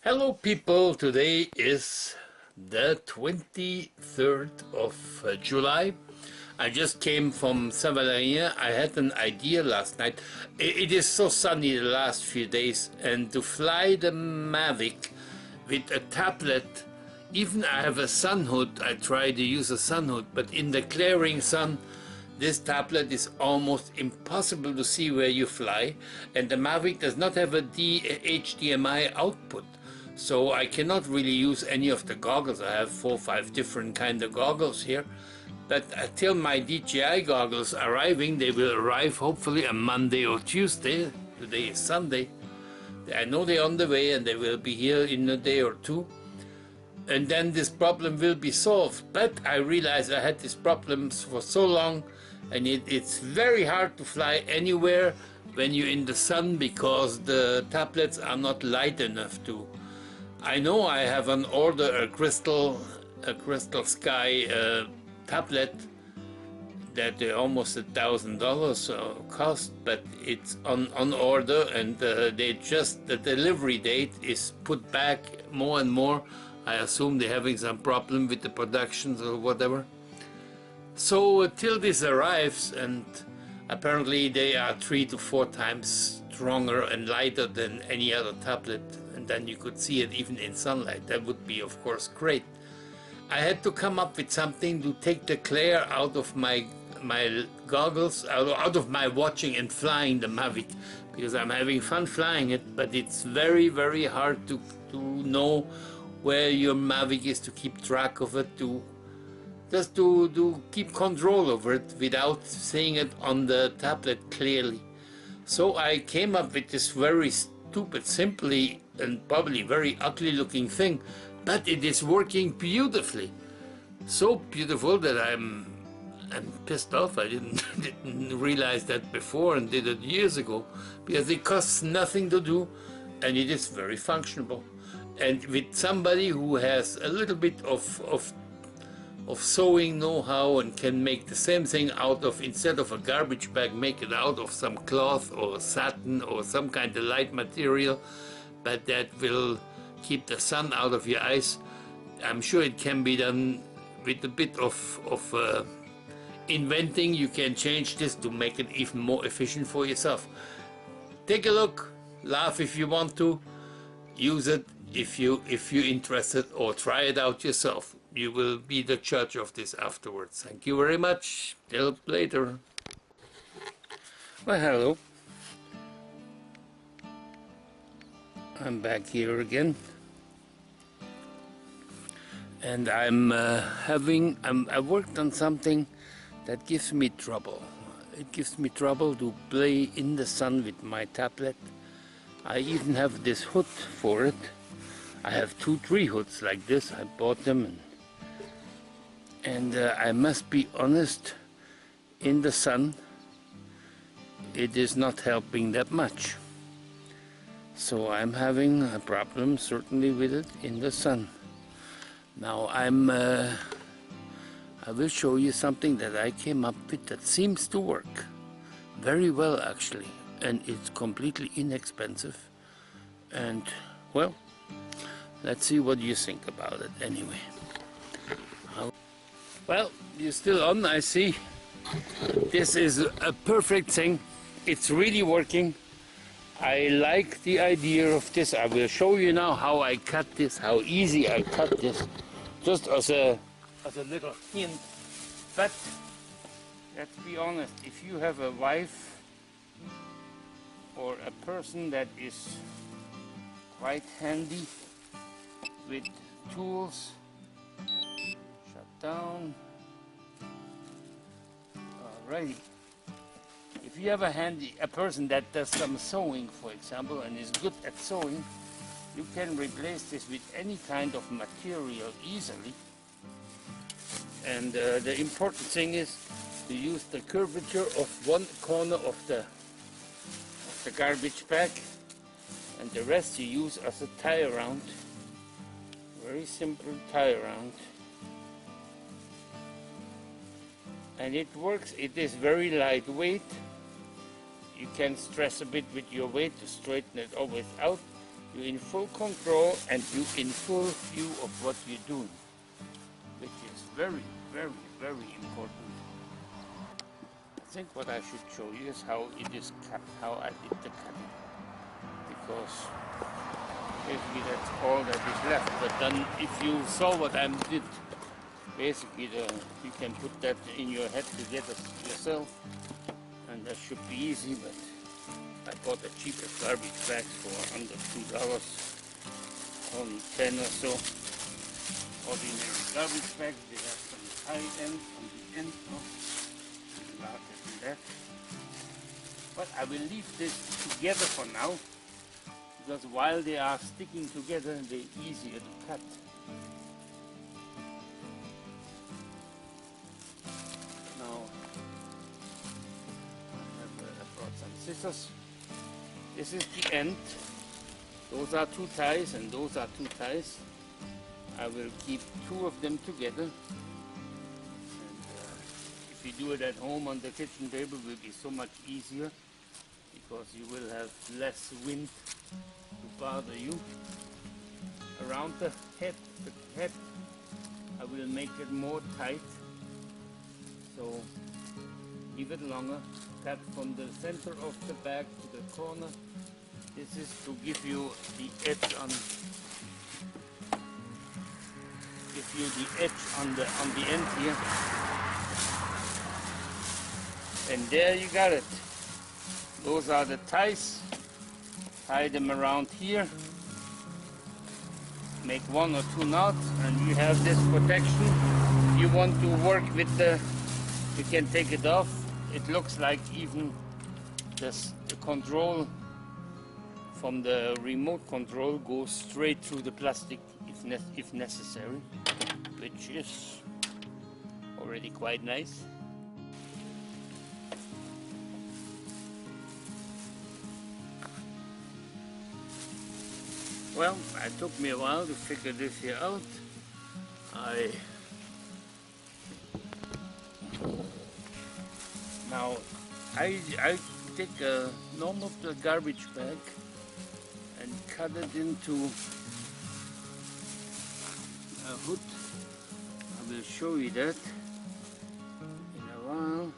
Hello people, today is the 23rd of July. I just came from Saint Valerien. I had an idea last night. It is so sunny the last few days, and to fly the Mavic with a tablet, even I have a sun hood, I try to use a sun hood, but in the clearing sun this tablet is almost impossible to see where you fly, and the Mavic does not have a HDMI output. So I cannot really use any of the goggles. I have 4 or 5 different kind of goggles here. But until my DJI goggles arriving, they will arrive hopefully on Monday or Tuesday. Today is Sunday. I know they're on the way and they will be here in a day or two. And then this problem will be solved. But I realized I had these problems for so long, and it's very hard to fly anywhere when you're in the sun because the tablets are not light enough to. I know I have an order, a crystal sky tablet that almost $1,000 cost, but it's on order, and the delivery date is put back more and more. I assume they're having some problem with the productions or whatever. So till this arrives, and apparently they are 3 to 4 times stronger and lighter than any other tablet, and then you could see it even in sunlight. That would be of course great. I had to come up with something to take the glare out of my goggles, out of my watching and flying the Mavic, because I'm having fun flying it, but it's very, very hard to know where your Mavic is, to keep track of it, to keep control over it without seeing it on the tablet clearly. So I came up with this very stupid, simply and probably very ugly looking thing, but it is working beautifully. So beautiful that I'm pissed off. I didn't realize that before and did it years ago, because it costs nothing to do and it is very functional. And with somebody who has a little bit of sewing know-how and can make the same thing out of, instead of a garbage bag, make it out of some cloth or satin or some kind of light material, but that will keep the sun out of your eyes. I'm sure it can be done with a bit of inventing. You can change this to make it even more efficient for yourself. Take a look, laugh if you want to, use it if you're interested, or try it out yourself. You will be the judge of this afterwards. Thank you very much. Till later. Well, hello. I'm back here again. And I worked on something that gives me trouble. It gives me trouble to play in the sun with my tablet. I even have this hood for it. I have 2 tree hoods like this. I bought them, and I must be honest, in the sun it is not helping that much. So I'm having a problem certainly with it in the sun. Now I will show you something that I came up with that seems to work very well actually, and it's completely inexpensive, and well, let's see what you think about it anyway. Well, you're still on, I see. This is a perfect thing. It's really working. I like the idea of this. I will show you now how I cut this, how easy I cut this, just as a little hint. But let's be honest, if you have a wife or a person that is quite handy with tools, shut down. Alrighty. If you have a person that does some sewing, for example, and is good at sewing, you can replace this with any kind of material easily. And the important thing is to use the curvature of one corner of the garbage bag, and the rest you use as a tie around. Very simple tie around. And it works. It is very lightweight. You can stress a bit with your weight to straighten it always out, You're in full control and you're in full view of what you're doing, which is very, very, very important. I think what I should show you is how it is cut, how I did the cutting, because basically that's all that is left. But then if you saw what I did, basically you can put that in your head together yourself, and that should be easy. But I bought the cheapest garbage bags for under $2, only 10 or so. Ordinary garbage bags, they have some high end on the end of larger than that. But I will leave this together for now, because while they are sticking together, they're easier to cut. Now, I brought some scissors. This is the end. Those are 2 ties and those are 2 ties. I will keep 2 of them together. And if you do it at home on the kitchen table, it will be so much easier, because you will have less wind to bother you. Around the head I will make it more tight, so leave it longer. Cut from the center of the bag to the corner. This is to give you the edge on the end here. And there you got it. Those are the ties. Tie them around here. Make 1 or 2 knots and you have this protection. If you want to work with you can take it off. It looks like even the control from the remote control goes straight through the plastic if necessary, which is already quite nice. Well, it took me a while to figure this here out. Now I take a normal garbage bag and cut it into a hood. I will show you that in a while.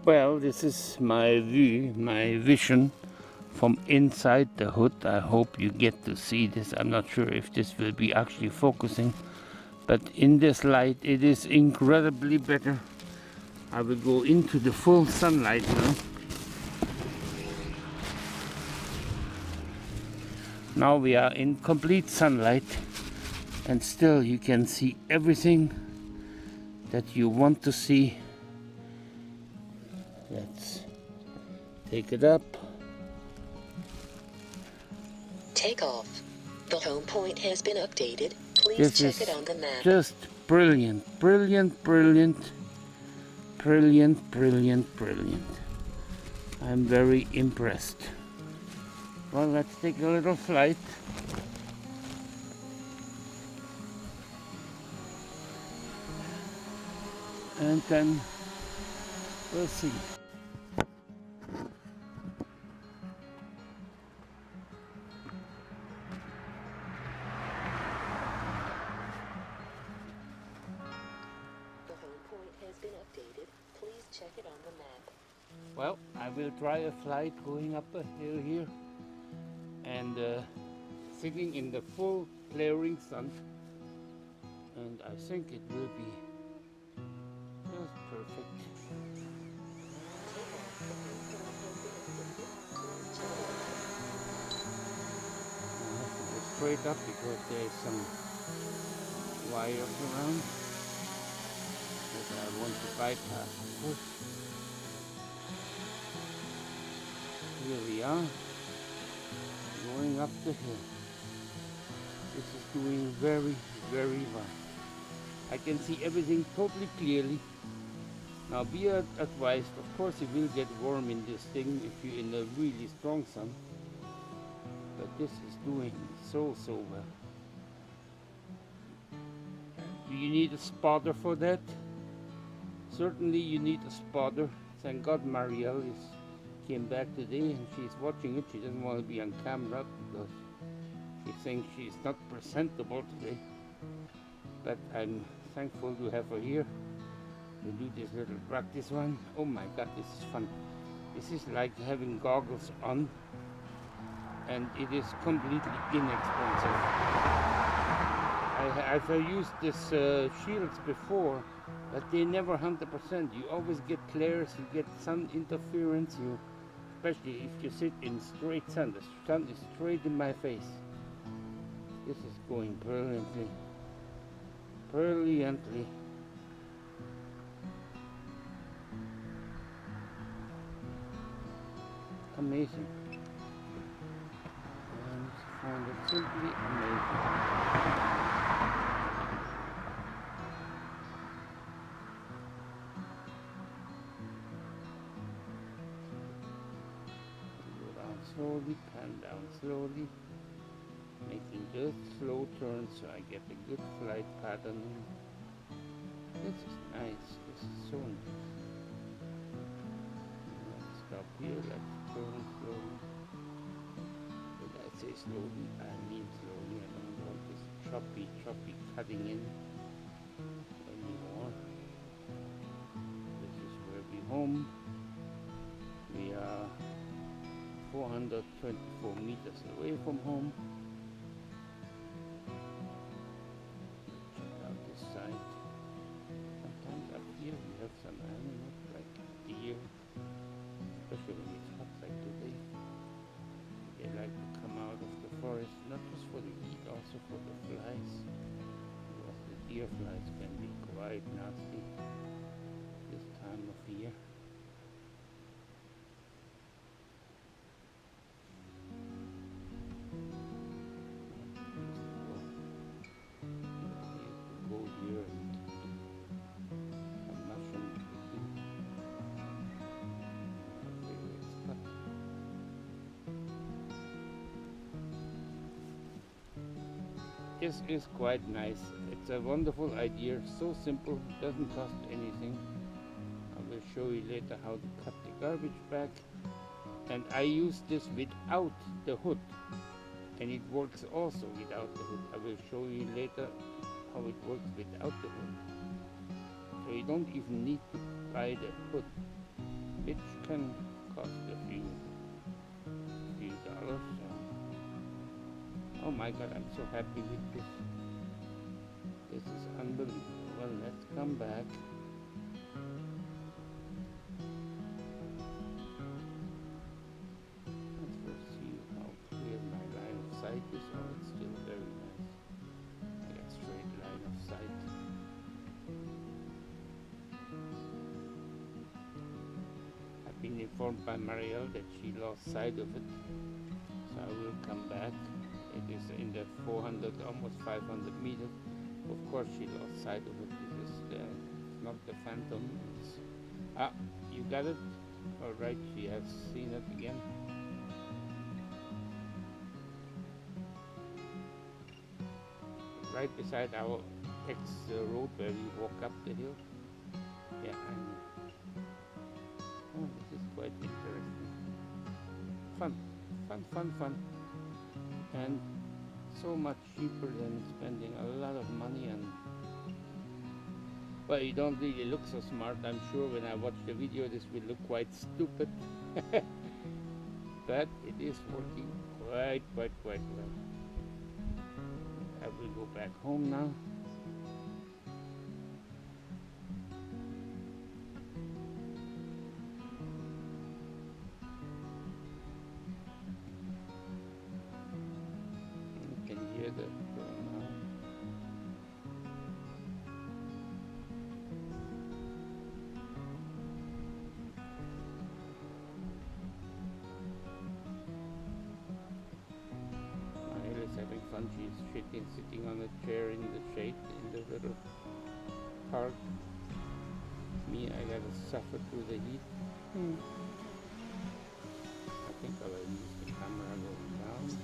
Well, this is my view, my vision from inside the hood. I hope you get to see this. I'm not sure if this will be actually focusing, but in this light it is incredibly better. I will go into the full sunlight now. Now we are in complete sunlight, and still you can see everything that you want to see. Let's take it up. Take off. The home point has been updated. Please check it on the map. Just brilliant, brilliant, brilliant, brilliant, brilliant, brilliant. I'm very impressed. Well, let's take a little flight. And then we'll see. Well, I will try a flight going up a hill here and sitting in the full glaring sun, and I think it will be just perfect. I have to go straight up because there is some wires around that I want to bypass, of course. Here we are, going up the hill. This is doing very, very well. I can see everything totally clearly. Now be advised, of course it will get warm in this thing if you're in a really strong sun. But this is doing so well. Do you need a spotter for that? Certainly you need a spotter. Thank God Marielle came back today and she's watching it. She doesn't want to be on camera because she thinks she's not presentable today. But I'm thankful to have her here to do this little practice one. Oh my God, this is fun. This is like having goggles on, and it is completely inexpensive. I've used this shields before, but they never 100%. You always get glares, you get sun interference, especially if you sit in straight sun. The sun is straight in my face. This is going brilliantly. Brilliantly. Amazing. And find it simply amazing. Go down slowly, pan down slowly, making good slow turns so I get a good flight pattern. This is nice. This is so nice. Let's stop here. Let's turn slowly. When I say slowly, I mean slowly. I don't want this choppy cutting in anymore. This is where we're home. We are 424 meters away from home. Check out this side. Sometimes up here we have some animals like deer, especially when it's hot like today. They like to come out of the forest, not just for the heat, also for the flies. Because the deer flies can be quite nasty this time of year. This is quite nice. It's a wonderful idea, so simple, doesn't cost anything. I will show you later how to cut the garbage bag. And I use this without the hood, and it works also without the hood. I will show you later how it works without the hood. So you don't even need to buy the hood, which can cost a few dollars. Oh my God, I'm so happy with this. This is unbelievable. Well, let's come back. Let's first see how clear my line of sight is. Oh, it's still very nice. I got straight line of sight. I've been informed by Marielle that she lost sight of it. So I will come back. It is in the 400, almost 500 meters. Of course she lost sight of it. This is not the phantom. You got it? Alright, she has seen it again. Right beside our road where we walk up the hill. Yeah, I know. Oh, this is quite interesting. Fun. And so much cheaper than spending a lot of money on. Well, you don't really look so smart. I'm sure when I watch the video this will look quite stupid. But it is working quite well. I will go back home now. You can hear the drone now. appreciating sitting on a chair in the shade in the little park. Me, I gotta suffer through the heat. I think I'll use the camera going down.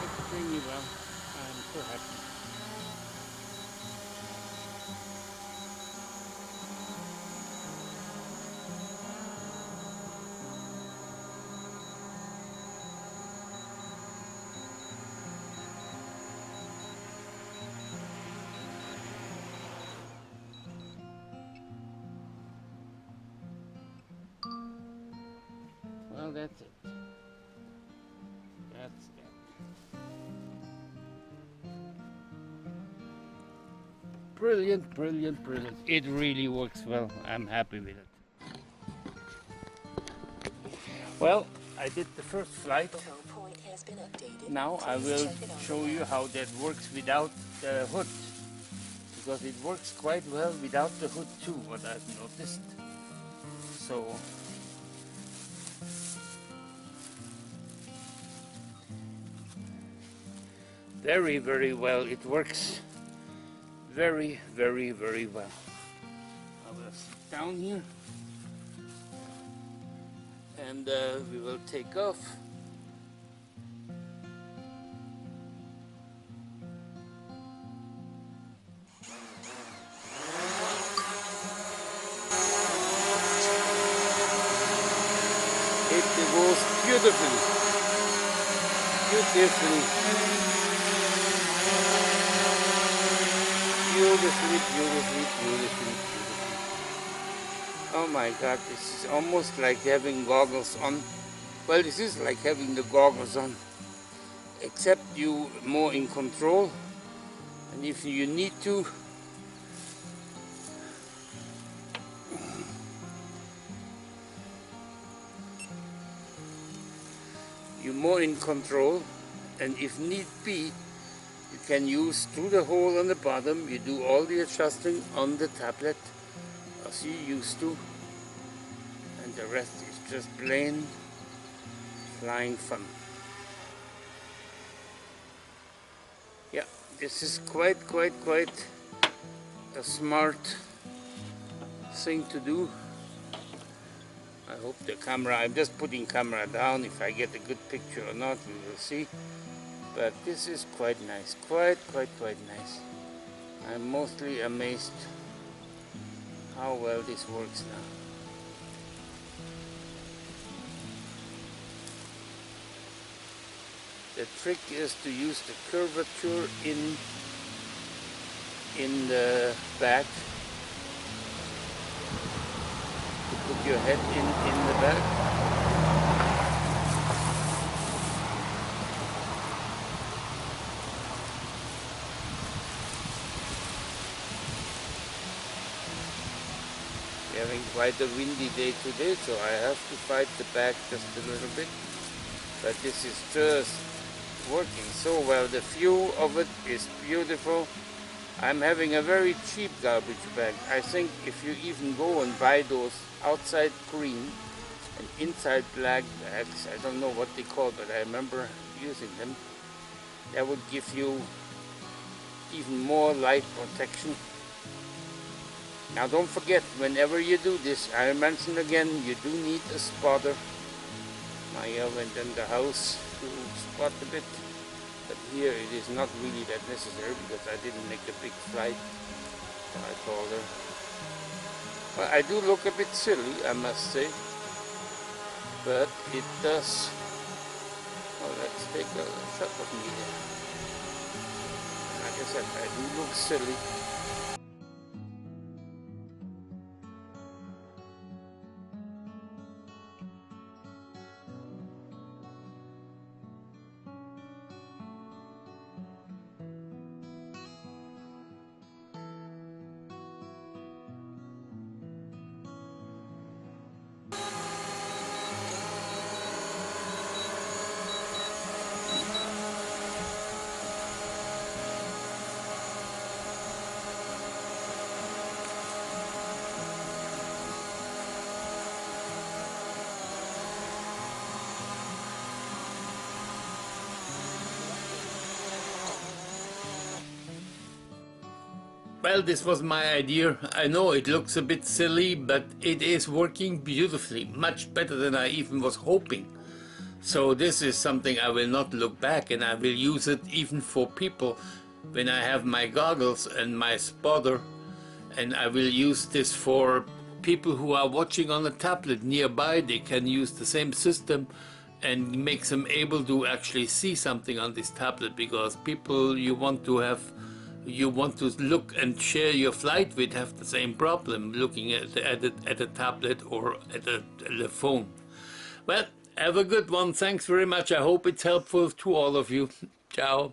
Extremely well. I'm so happy. Well, that's it. That's it. Brilliant, brilliant, brilliant. It really works well. I'm happy with it. Well, I did the first flight. The home point has been updated. Now I Please will check it on show the you map. how that works without the hood. Because it works quite well without the hood too, what I've noticed. So very, very well. It works very, very, very well. I will sit down here and we will take off. It goes beautifully, beautifully, beautifully, beautifully, beautifully, beautifully. Oh my God, this is almost like having goggles on. Well, this is like having the goggles on, except you more in control. And if you need to, you're more in control, and if need be, you can use through the hole on the bottom. You do all the adjusting on the tablet as you used to, and the rest is just plain flying fun. Yeah, this is quite a smart thing to do. I hope the camera, I'm just putting camera down. If I get a good picture or not, we will see. But this is quite nice, quite nice. I'm mostly amazed how well this works now. The trick is to use the curvature in the back, to put your head in the back. We're having quite a windy day today, so I have to fight the back just a little bit. But this is just working so well. The view of it is beautiful. I'm having a very cheap garbage bag. I think if you even go and buy those outside green and inside black bags, I don't know what they call, but I remember using them, that would give you even more light protection. Now don't forget, whenever you do this, I mention again, you do need a spotter. Maya went in the house to spot a bit, but here it is not really that necessary because I didn't make a big flight, so I told her. Well, I do look a bit silly, I must say, but it does. Well, let's take a shot of me there. Like I said, I do look silly. Well, this was my idea. I know it looks a bit silly, but it is working beautifully, much better than I even was hoping. So this is something I will not look back, and I will use it even for people when I have my goggles and my spotter, and I will use this for people who are watching on a tablet nearby. They can use the same system and makes them able to actually see something on this tablet, because people you want to look and share your flight with have the same problem looking at a tablet or at a phone. Well, have a good one. Thanks very much. I hope it's helpful to all of you. Ciao.